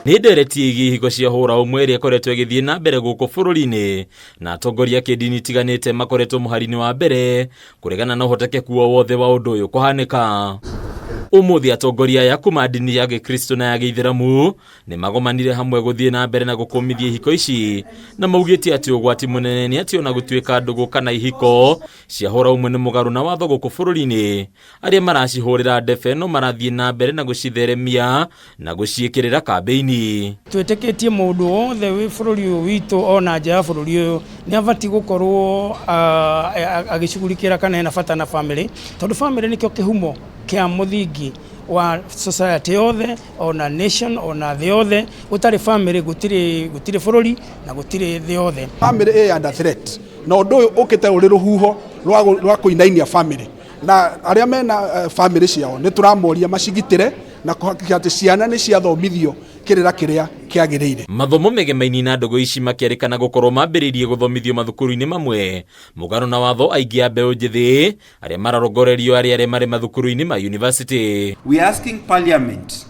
Nĩ ndereti ihiko cia hura umwe iria koretwo igithie na mbere guko bururi-ini na atongoria kidini tiganite makoretwo muhari-ini wa mbere kuregana na uhotekeku wothe wa undu uyu kuhanika. Umuthi atongoria ya kuma dini ya Gikristo na ya Githiramu ni magomanire hamwe guthie na mbere na gukumithia ihiko ici na maugite ati ugwati munene ni ati ona gutuika ndugu kana ihiko cia hura umwe ni mugaru na watho guku bururi-ini aria maracihurira ndebe no marathie na mbere na gucitheremia na guciikirira kambeini. Tweteketie mundu wothe wi bururi uyu witu ona nja ya bururi uyu ni abati gukorwo agicugurikira kana ena bata na family tondu family nikio kihumo kia muthingi wa society yothe ona nation ona the yothe utari family gutire bururi na gutire the yothe. Family is under threat na undu uyu ukite uri ruhuho rwa kuinainia family na aria mena family ciao ni turamoria macigitire na kuhakikisha ati ciana ni ciathomithio kirira kiria kiagirire. Mathomo megemaini na ndogo ici makierikana gukorwo mambiririe guthomithio mathukuru-ini mamwe mugaro na watho aingi a mbeu njithi aria mararongorerio aria mari mathukuru-ini ma university. We are asking Parliament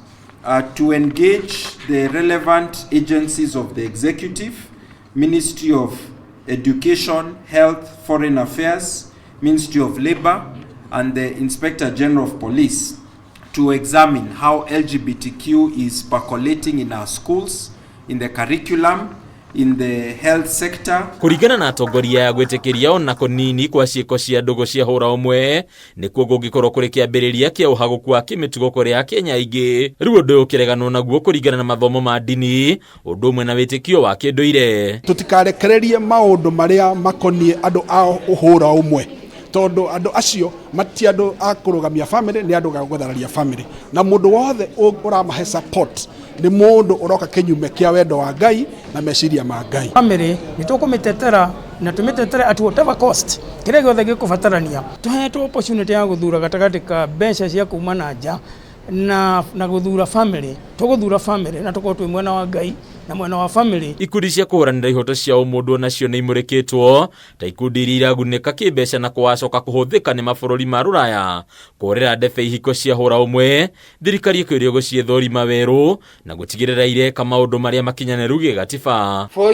to engage the relevant agencies of the executive, Ministry of Education, Health, Foreign Affairs, Ministry of Labour and the Inspector General of Police to examine how LGBTQ is percolating in our schools, in the curriculum, in the health sector. Kurigana na atongoria ya gwitikiria ona konini kwa ciiko cia ndugu cia hura umwe nikuo gungikorwo kuri kiambiriria kia uhaguku wa kimitugo kuri a Kenya ingi. Riu undu ukireganwo naguo kurigana na mathomo ma dini undu umwe na witikio wa kinduire. Tutikarekererie maundu maria makonie andu a uhura umwe tondu andu acio mati andu akurugamia family ni andu gaguthararia family na mundu wothe uramahe support ni mundu uroka kinyume kia wendo wa Ngai na meciria ma Ngai. Family nitukumitetera na tumitetera at whatever cost kire giothe gikubatarania tuhetwo opportunity ya guthura gatagati ka mbeca cia kuma na nja na guthura family tuguthura family na tukorwo twi mwena wa Ngai na mwena wa family. Ikundi cia kuhuranira ihoto cia umundu nacio ni imurikitwo ta ikundi iria iragunika kimbeca na kwacoka kuhuthika ni mabururi ma ruraya kurira ndebe ihiko cia hura umwe thirikari ikiurio guciethorima weru na gutigirira ireka maundu maria makinyaneru gigatiba. For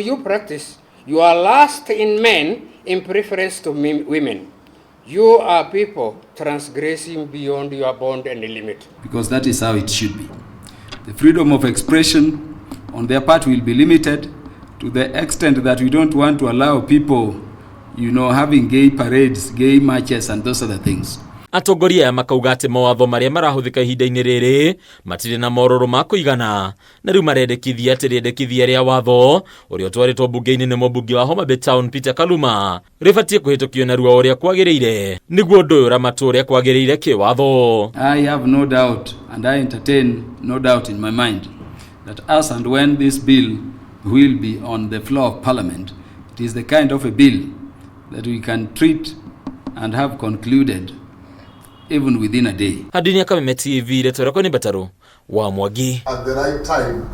you practice you are last in men in preference to women. You are people transgressing beyond your bond and limit. Because that is how it should be. The freedom of expression on their part will be limited to the extent that we don't want to allow people, having gay parades, gay marches and those other things. Atongoria makauga ati mawatho maria marahuthika ihinda-ini riri matire na mororo ma kuigana na riu marendekithia ati riendekithia ria watho uria twaritwo bunge-ini ni mubunge wa Homa Bay Town Peter Kaluma ribatie kuhitukio na ruo uria kwagiriire niguo undu uyu ramatu uria kwagiriire kiwatho. I have no doubt and I entertain no doubt in my mind that as and when this bill will be on the floor of Parliament, it is the kind of a bill that we can treat and have concluded even within a day. Hadini ya Kameme TV, Leto Rakoni Bataru, wa Mwagi. At the right time.